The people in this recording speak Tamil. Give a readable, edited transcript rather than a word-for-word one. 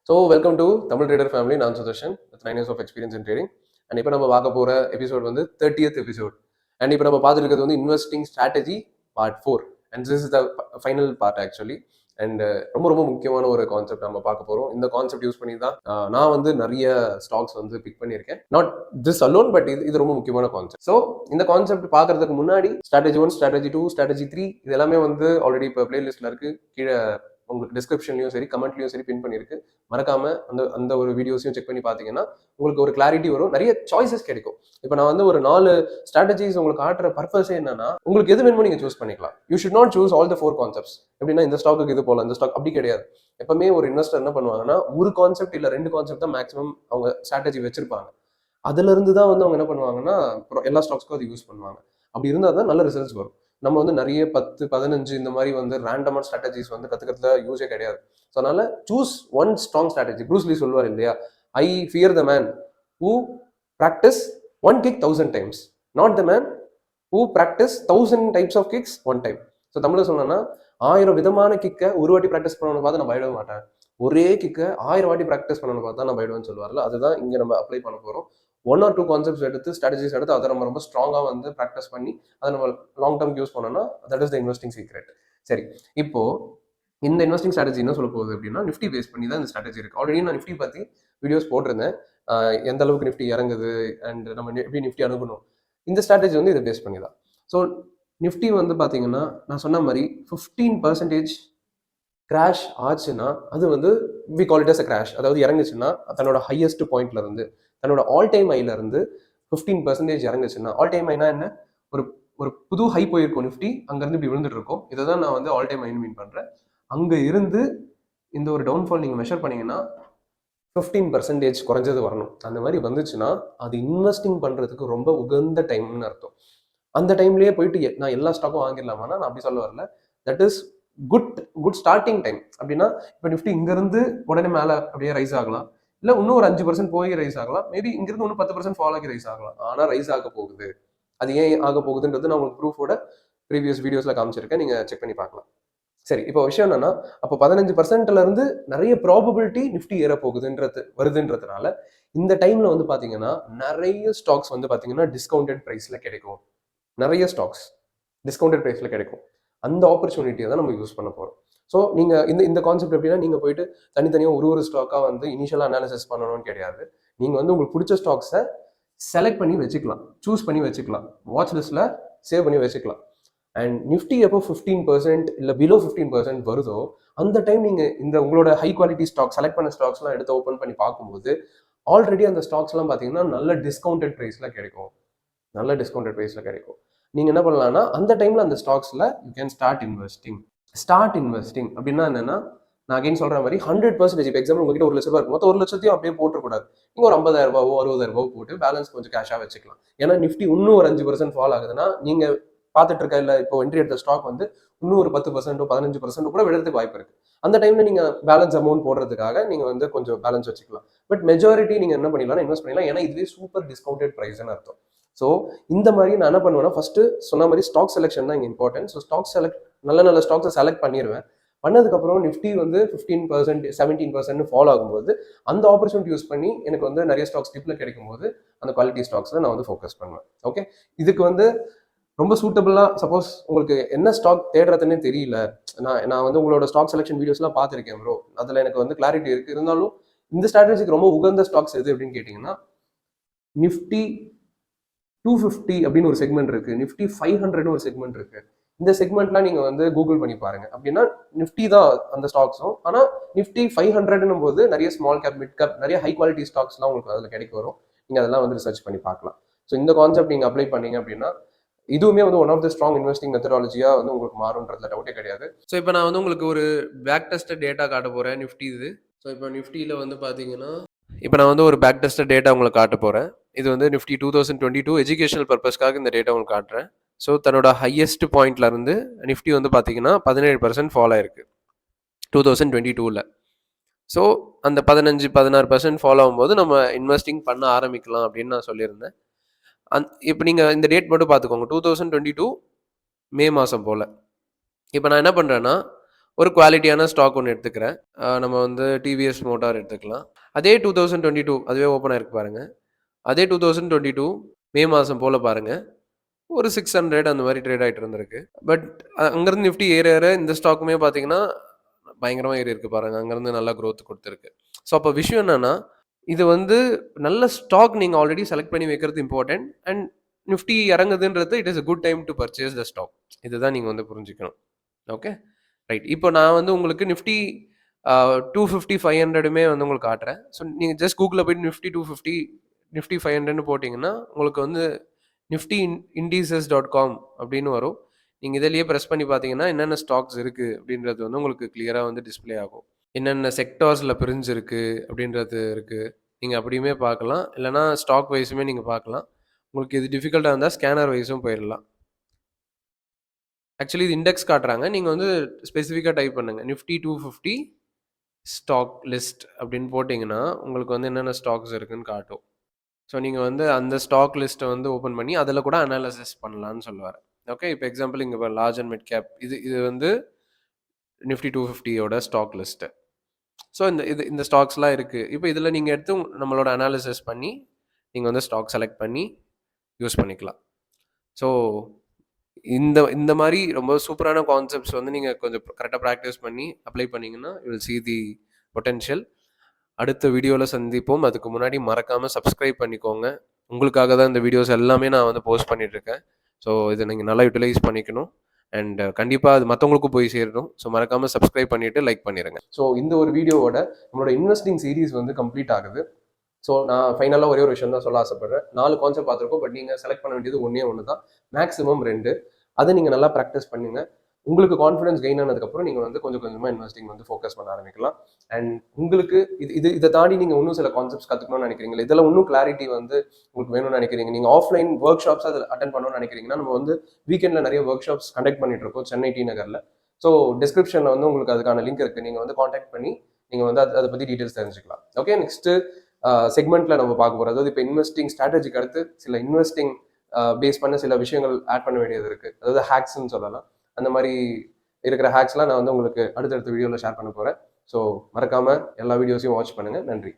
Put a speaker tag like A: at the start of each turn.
A: So welcome to Tamil trader family. நான் Sudarshan with 9 years of experience in trading. And இப்போ நம்ம பார்க்க போகிற எபிசோட் வந்து 30th எபிசோட். அண்ட் இப்போ நம்ம பார்த்துட்டு இருக்கிறது வந்து investing strategy part 4. And this is the final part actually. And ரொம்ப ரொம்ப முக்கியமான ஒரு கான்செப்ட் நம்ம பார்க்க போகிறோம். இந்த கான்செப்ட் யூஸ் பண்ணி தான் நான் வந்து நிறைய ஸ்டாக்ஸ் வந்து பிக் பண்ணியிருக்கேன். நாட் திஸ் அலோன், பட் இது ரொம்ப முக்கியமான கான்செப்ட். ஸோ இந்த கான்செப்ட் பார்க்கறதுக்கு முன்னாடி ஸ்ட்ராட்டஜி 1, ஸ்ட்ராட்டஜி 2, ஸ்ட்ராட்டஜி 3 இது எல்லாமே வந்து ஆல்ரெடி இப்போ பிளேலிஸ்ட்டில் இருக்குது. கீழே உங்களுக்கு டிஸ்கிரிப்ஷன்லையும் சரி கமெண்ட்லையும் சரி பின் பண்ணியிருக்கு. மறக்காம அந்த ஒரு வீடியோஸையும் செக் பண்ணி பார்த்தீங்கன்னா உங்களுக்கு ஒரு கிளாரிட்டி வரும், நிறைய சாய்ஸஸ் கிடைக்கும். இப்போ நான் வந்து ஒரு 4 ஸ்ட்ராட்டஜிஸ் உங்களுக்கு காட்டுற பர்பஸே என்னன்னா, உங்களுக்கு எது வேணுமோ நீங்கள் சூஸ் பண்ணிக்கலாம். You should not choose all the 4 concepts. எப்படின்னா இந்த ஸ்டாக்கு இது போல, இந்த ஸ்டாக் அப்படி கிடையாது. எப்பவுமே ஒரு இன்வெஸ்டர் என்ன பண்ணுவாங்கன்னா, ஒரு கான்செப்ட் இல்லை 2 கான்செப்ட் தான் மேக்ஸிமம் அவங்க ஸ்ட்ராட்டஜி வச்சிருப்பாங்க. அதுல இருந்து தான் வந்து அவங்க என்ன பண்ணுவாங்கன்னா எல்லா ஸ்டாக்ஸ்க்கும் அது யூஸ் பண்ணுவாங்க. அப்படி இருந்தால் தான் நல்ல ரிசல்ட்ஸ் வரும். நம்ம வந்து நிறைய 10, 15 இந்த மாதிரி வந்து ரேண்டமான ஸ்ட்ராட்டஜிஸ் வந்து கற்றுக்கிறதுல யூஸே கிடையாது. ஸோ அதனால choose one strong strategy. Bruce Lee சொல்லுவார் இல்லையா, ஐ fear the man who practice 1 kick 1000 times, not the man who practice 1000 types of kicks 1 time. So தமிழில் சொன்னோன்னா 1000 விதமான கிக்கை ஒரு வாட்டி ப்ராக்டிஸ் பண்ணணும்னு பார்த்து நான் பயப்பட மாட்டேன், ஒரே கிக்கை 1000 வாட்டி ப்ராக்டிஸ் பண்ணணும்னு பார்த்தா நான் பயப்படுவேன்னு சொல்லுவார்ல. அதுதான் இங்கே நம்ம அப்ளை பண்ண போகிறோம். 1 or 2 கான்செப்ட்ஸ் எடுத்து ஸ்ட்ராட்டஜிஸ் எடுத்து அதை நம்ம ரொம்ப ஸ்ட்ராங்காக வந்து ப்ராக்டிஸ் பண்ணி அதை நம்ம லாங் டேர்ம் யூஸ் பண்ணோம்னா that is the investing secret. சரி, இப்போ இந்த இன்வெஸ்டிங் ஸ்ட்ராட்டஜி என்ன சொல்ல போகுது அப்படின்னா, நிஃப்டி பேஸ் பண்ணி தான் இந்த ஸ்ட்ராட்டஜி இருக்குது. ஆல்ரெடி நான் நிஃப்டி பற்றி வீடியோஸ் போட்டிருந்தேன், எந்த அளவுக்கு நிஃப்டி இறங்குது அண்ட் நம்ம எப்படி நிஃப்டி அணுகணும். இந்த ஸ்ட்ராட்டஜி வந்து இதை பேஸ் பண்ணி தான். ஸோ நிஃப்டி வந்து பார்த்தீங்கன்னா நான் சொன்ன மாதிரி 15% கிராஷ் ஆச்சுன்னா அது வந்து we call it as a crash. அதாவது இறங்குச்சுன்னா தன்னோட ஹையஸ்ட் பாயிண்ட்ல இருந்து, தன்னோட ஆல் டைம் ஹைல இருந்து 15% இறங்குச்சுன்னா, ஆல் டைம் ஹைனா என்ன, ஒரு ஒரு புது ஹை போயிருக்கும் நிஃப்டி, அங்கேருந்து இப்படி விழுந்துட்டு இருக்கும். இதை தான் நான் வந்து ஆல் டைம் ஹைன்னு மீன் பண்ணுறேன். அங்கே இருந்து இந்த ஒரு டவுன்ஃபால் நீங்கள் மெஷர் பண்ணீங்கன்னா 15% குறைஞ்சது வரணும். அந்த மாதிரி வந்துச்சுன்னா அது இன்வெஸ்டிங் பண்ணுறதுக்கு ரொம்ப உகந்த டைம்னு அர்த்தம். அந்த டைம்லேயே போயிட்டு நான் எல்லா ஸ்டாக்கும் வாங்கிடலாமான்னா நான் அப்படி சொல்ல வரல. That is good starting time. அப்படின்னா இப்போ நிஃப்டி இங்கேருந்து உடனே மேலே அப்படியே ரைஸ் ஆகலாம், இல்லை இன்னும் ஒரு 5% போய் ரைஸ் ஆகலாம், மேபி இங்கிருந்து இன்னும் 10% ஃபால் ஆகி ரைஸ் ஆகலாம். ஆனால் ரைஸ் ஆக போகுது. அது ஏன் ஆக போகுதுன்றது நான் உங்களுக்கு ப்ரூஃபோட ப்ரீவியஸ் வீடியோஸில் காமிச்சிருக்கேன், நீங்கள் செக் பண்ணி பார்க்கலாம். சரி, இப்போ விஷயம் என்னன்னா, அப்போ 15%ல இருந்து நிறைய ப்ராபபிலிட்டி நிஃப்டி ஏற வருதுன்றதுனால இந்த டைம்ல வந்து பார்த்தீங்கன்னா நிறைய ஸ்டாக்ஸ் வந்து பார்த்தீங்கன்னா டிஸ்கவுண்டட் ப்ரைஸில் கிடைக்கும். நிறைய ஸ்டாக்ஸ் டிஸ்கவுண்டட் ப்ரைஸில் கிடைக்கும். அந்த ஆப்பர்ச்சுனிட்டியை தான் நம்ம யூஸ் பண்ண போகிறோம். ஸோ நீங்கள் இந்த கான்செப்ட் எப்படின்னா, நீங்கள் போயிட்டு தனித்தனியாக ஒரு ஸ்டாக்காக வந்து இனிஷியலாக அனாலிசிஸ் பண்ணணும்னு கிடையாது. நீங்கள் வந்து உங்களுக்கு பிடிச்ச ஸ்டாக்ஸை செலக்ட் பண்ணி வச்சுக்கலாம், சூஸ் பண்ணி வச்சுக்கலாம், வாட்ச் லிஸ்ட்டில் சேவ் பண்ணி வச்சுக்கலாம். அண்ட் நிஃப்டி எப்போ 15% இல்லை பிலோ 15% வருதோ அந்த டைம் நீங்கள் இந்த உங்களோட ஹை குவாலிட்டி ஸ்டாக் செலக்ட் பண்ண ஸ்டாக்ஸ்லாம் எடுத்து ஓப்பன் பண்ணி பார்க்கும்போது ஆல்ரெடி அந்த ஸ்டாக்ஸ்லாம் பார்த்தீங்கன்னா நல்ல டிஸ்கவுண்டட் ப்ரைஸில் கிடைக்கும். நல்ல டிஸ்கவுண்டட் ப்ரைஸில் கிடைக்கும். நீங்கள் என்ன பண்ணலாம்னா அந்த டைமில் அந்த ஸ்டாக்ஸில் யூ கேன் ஸ்டார்ட் இன்வெஸ்டிங். அப்படின்னா என்னன்னா, நான் அகைன் சொல்கிற மாதிரி 100%. இப்போ எக்ஸாம்பிள் உங்ககிட்ட 1 லட்ச ரூபா இருக்கும், மொத்தம் 1 லட்சத்தையும் அப்படியே போட்டுக்கூடாது. நீங்கள் ஒரு 50,000 60,000 போட்டு பேலன்ஸ் கொஞ்சம் கேஷாக வச்சுக்கலாம். ஏன்னா நிஃப்டி இன்னும் ஒரு 5% ஃபால் ஆகுதுன்னா நீங்கள் பார்த்துட்டு இருக்க இல்லை இப்போ என்ட்ரி எடுத்த ஸ்டாக் வந்து இன்னும் ஒரு 10% 15% கூட விடுறதுக்கு வாய்ப்பு இருக்கு. அந்த டைம்ல நீங்க பேலன்ஸ் அமௌண்ட் போடுறதுக்காக நீங்க வந்து கொஞ்சம் பேலன்ஸ் வச்சுக்கலாம். பட் மெஜாரிட்டி நீங்க என்ன பண்ணிடலாம், இன்வெஸ்ட் பண்ணிடலாம். ஏன்னா இதுவே சூப்பர் டிஸ்கவுண்டட் ப்ரைஸ்ன்னு அர்த்தம். ஸோ இந்த மாதிரி நான் என்ன பண்ணுவேன்னா, ஃபர்ஸ்ட் சொன்ன மாதிரி ஸ்டாக் செலெக்ஷன் தான் இங்கே இம்பார்ட்டன்ட். ஸோ ஸ்டாக் நல்ல ஸ்டாக்ஸை செலக்ட் பண்ணிடுவேன். பண்ணதுக்கப்புறம் நிஃப்டி வந்து 15% 17% ஃபாலோ ஆகும்போது அந்த ஆப்பர்ச்சுனிட்டி யூஸ் பண்ணி எனக்கு வந்து நிறைய ஸ்டாக்ஸ் டிப்பில் கிடைக்கும் போது அந்த குவாலிட்டி ஸ்டாக்ஸில் நான் வந்து ஃபோக்கஸ் பண்ணுவேன். ஓகே, இதுக்கு வந்து ரொம்ப சூட்டபிளாக சப்போஸ் உங்களுக்கு என்ன ஸ்டாக் தேடுறதுன்னே தெரியல, நான் வந்து உங்களோட ஸ்டாக் செலெக்ஷன் வீடியோஸ்லாம் பார்த்துருக்கேன் ப்ரோ, அதில் எனக்கு வந்து கிளாரிட்டி இருக்குது. இருந்தாலும் இந்த ஸ்ட்ராட்டஜிக்கு ரொம்ப உகந்த ஸ்டாக்ஸ் எது அப்படின்னு கேட்டிங்கன்னா, நிஃப்டி 250 அப்படின்னு ஒரு செக்மெண்ட் இருக்குது, நிஃப்டி 500ன்னு ஒரு செக்மெண்ட் இருக்குது. இந்த செக்மெண்ட்லாம் நீங்கள் வந்து கூகுள் பண்ணி பாருங்க. அப்படின்னா நிஃப்டி தான் அந்த ஸ்டாக்ஸும், ஆனால் நிஃப்டி 500ன்னும் போது நிறைய ஸ்மால் கேப், மிட் கேப், நிறைய ஹை குவாலிட்டி ஸ்டாக்ஸ்லாம் உங்களுக்கு அதில் கிடைக்க வரும். நீங்கள் அதெல்லாம் வந்து ரிசர்ச் பண்ணி பார்க்கலாம். ஸோ இந்த கான்செப்ட் நீங்கள் அப்ளை பண்ணீங்க அப்படின்னா இதுவுமே வந்து one of the strong investing மெத்தடாலஜியா வந்து உங்களுக்கு மாறும்ன்றதுல டவுட்டே கிடையாது. ஸோ இப்போ நான் வந்து உங்களுக்கு ஒரு பேக் டெஸ்டட் டேட்டா காட்ட போகிறேன் நிஃப்டி இது. ஸோ இப்போ நிஃப்டியில் வந்து பார்த்தீங்கன்னா இப்போ நான் வந்து ஒரு பேக் டெஸ்டட் டேட்டா உங்களுக்கு காட்ட போகிறேன். இது வந்து நிஃப்டி 2022 எஜுகேஷனல் பர்பஸ்க்காக இந்த டேட்டா உங்களுக்கு காட்டுறேன். ஸோ தன்னோட ஹையஸ்ட் பாயிண்ட்ல இருந்து நிஃப்டி வந்து பார்த்தீங்கன்னா 17% ஃபால் ஆயிருக்கு 2022ல். ஸோ அந்த 15-16% ஃபாலோ ஆகும்போது நம்ம இன்வெஸ்டிங் பண்ண ஆரம்பிக்கலாம் அப்படின்னு நான் சொல்லியிருந்தேன். இப்போ நீங்கள் இந்த டேட் மட்டும் பார்த்துக்கோங்க, 2022 மே மாதம் போல். இப்போ நான் என்ன பண்ணுறேன்னா ஒரு குவாலிட்டியான ஸ்டாக் ஒன்று எடுத்துக்கிறேன். நம்ம வந்து டிவிஎஸ் மோட்டார் எடுத்துக்கலாம். அதே 2022 அதுவே ஓப்பன் ஆயிருக்கு பாருங்க. அதே 2022 மே மாதம் போல் பாருங்க. ஒரு 600 அந்த மாதிரி ட்ரேட் ஆகிட்டு இருந்திருக்கு. பட் அங்கேருந்து நிஃப்டி ஏற ஏற இந்த ஸ்டாக்குமே பார்த்தீங்கன்னா பயங்கரமாக ஏறி இருக்கு பாருங்க. அங்கேருந்து நல்லா growth கொடுத்துருக்கு. ஸோ அப்போ விஷயம் என்னன்னா, இது வந்து நல்ல ஸ்டாக் நீங்கள் ஆல்ரெடி செலக்ட் பண்ணி வைக்கிறது இம்பார்ட்டன்ட். அண்ட் நிஃப்டி இறங்குதுன்றது it is a good time to purchase the stock. இதுதான் நீங்கள் வந்து புரிஞ்சுக்கணும். Okay right. இப்போ நான் வந்து உங்களுக்கு நிஃப்டி 250 500மே வந்து உங்களுக்கு காட்டுறேன். ஸோ நீங்கள் ஜஸ்ட் கூகுளில் போயிட்டு நிஃப்டி 250 நிஃப்டி 500ன்னு போட்டிங்கன்னா உங்களுக்கு வந்து நிஃப்டி இண்டீசஸ்.com அப்படின்னு வரும். நீங்கள் இதிலேயே ப்ரெஸ் பண்ணி பார்த்தீங்கன்னா என்னென்ன ஸ்டாக்ஸ் இருக்குது அப்படின்றது வந்து உங்களுக்கு கிளியராக வந்து டிஸ்பிளே ஆகும். என்னென்ன செக்டார்ஸில் பிரிஞ்சிருக்கு அப்படின்றது இருக்குது. நீங்கள் அப்படியுமே பார்க்கலாம். இல்லைனா ஸ்டாக் வைஸுமே நீங்கள் பார்க்கலாம். உங்களுக்கு இது டிஃபிகல்ட்டாக இருந்தால் ஸ்கேனர் வைஸும் போயிடலாம். ஆக்சுவலி இது இண்டெக்ஸ் காட்டுறாங்க. நீங்கள் வந்து ஸ்பெசிஃபிக்காக டைப் பண்ணுங்கள் நிஃப்டி 250 ஸ்டாக் லிஸ்ட் அப்படின்னு போட்டிங்கன்னா உங்களுக்கு வந்து என்னென்ன ஸ்டாக்ஸ் இருக்குன்னு காட்டும். ஸோ நீங்கள் வந்து அந்த ஸ்டாக் லிஸ்ட்டை வந்து ஓப்பன் பண்ணி அதில் கூட அனாலிசிஸ் பண்ணலான்னு சொல்லுவார். ஓகே இப்போ எக்ஸாம்பிள் இங்கே லார்ஜ் அண்ட் மிட் கேப் இது வந்து நிஃப்டி 250யோட ஸ்டாக் லிஸ்ட்டு. ஸோ இந்த ஸ்டாக்ஸ்லாம் இருக்குது. இப்போ இதில் நீங்கள் எடுத்து நம்மளோட அனாலிசிஸ் பண்ணி நீங்கள் வந்து ஸ்டாக் செலக்ட் பண்ணி யூஸ் பண்ணிக்கலாம். ஸோ இந்த இந்த மாதிரி ரொம்ப சூப்பரான கான்செப்ட்ஸ் வந்து நீங்கள் கொஞ்சம் கரெக்டாக ப்ராக்டிஸ் பண்ணி அப்ளை பண்ணிங்கன்னா you will see the potential. அடுத்த வீடியோவில் சந்திப்போம். அதுக்கு முன்னாடி மறக்காமல் சப்ஸ்கிரைப் பண்ணிக்கோங்க. உங்களுக்காக தான் இந்த வீடியோஸ் எல்லாமே நான் வந்து போஸ்ட் பண்ணிகிட்ருக்கேன். ஸோ இதை நீங்கள் நல்லா யூட்டிலைஸ் பண்ணிக்கணும். அண்ட் கண்டிப்பாக அது மற்றவங்களுக்கும் போய் சேரணும். ஸோ மறக்காமல் சப்ஸ்கிரைப் பண்ணிவிட்டு லைக் பண்ணிடுங்க. ஸோ இந்த ஒரு வீடியோவோட நம்மளோட இன்வெஸ்டிங் சீரீஸ் வந்து கம்ப்ளீட் ஆகுது. ஸோ நான் ஃபைனலாக ஒரே ஒரு விஷயம் தான் சொல்ல ஆசைப்படுறேன். 4 கான்செப்ட் பார்த்துருக்கோம். பட் நீங்கள் செலக்ட் பண்ண வேண்டியது ஒன்று தான், மேக்ஸிமம் 2. அதை நீங்கள் நல்லா ப்ராக்டிஸ் பண்ணுங்க. உங்களுக்கு கான்ஃபிடன்ஸ் கெயின் ஆனதுக்கப்புறம் நீங்கள் வந்து கொஞ்சம் கொஞ்சமாக இன்வெஸ்டிங் வந்து ஃபோக்கஸ் பண்ண ஆரம்பிக்கலாம். அண்ட் உங்களுக்கு இதை தாண்டி நீங்கள் இன்னும் சில கான்செப்ட்ஸ் கற்றுக்கணும்னு நினைக்கிறீங்களா, இதெல்லாம் இன்னும் கிளாரிட்டி வந்து உங்களுக்கு வேணும்னு நினைக்கிறீங்க, நீங்கள் ஆஃப்லைன் ஒர்க் ஷாப்ஸ் அதில் அட்டன் பண்ணணும்னு நினைக்கிறீங்கன்னா நம்ம வந்து வீக்கெண்டில் நிறைய ஒர்க் ஷாப்ஸ் கண்டக்ட் பண்ணிட்டு இருக்கோம் சென்னை டி நகரில். ஸோ டிஸ்கிரிப்ஷனில் வந்து உங்களுக்கு அதுக்கான லிங்க் இருக்குது. நீங்கள் வந்து காண்டாக்ட் பண்ணி நீங்கள் வந்து அதை பற்றி டீட்டெயில்ஸ் தெரிஞ்சுக்கலாம். ஓகே, நெக்ஸ்ட்டு செக்மெண்ட்ல நம்ம பார்க்க போகிறோம். அதாவது இப்போ இன்வெஸ்டிங் ஸ்ட்ராட்டஜிக்கு அடுத்து சில இன்வெஸ்டிங் பேஸ் பண்ண சில விஷயங்கள் ஆட் பண்ண வேண்டியது இருக்குது. அதாவது ஹேக்ஸ்ன்னு சொல்லலாம். அந்த மாதிரி இருக்கிற ஹேக்ஸ்லாம் நான் வந்து உங்களுக்கு அடுத்தடுத்த வீடியோவில் ஷேர் பண்ண போகிறேன். ஸோ மறக்காமல் எல்லா வீடியோஸையும் வாட்ச் பண்ணுங்கள். நன்றி.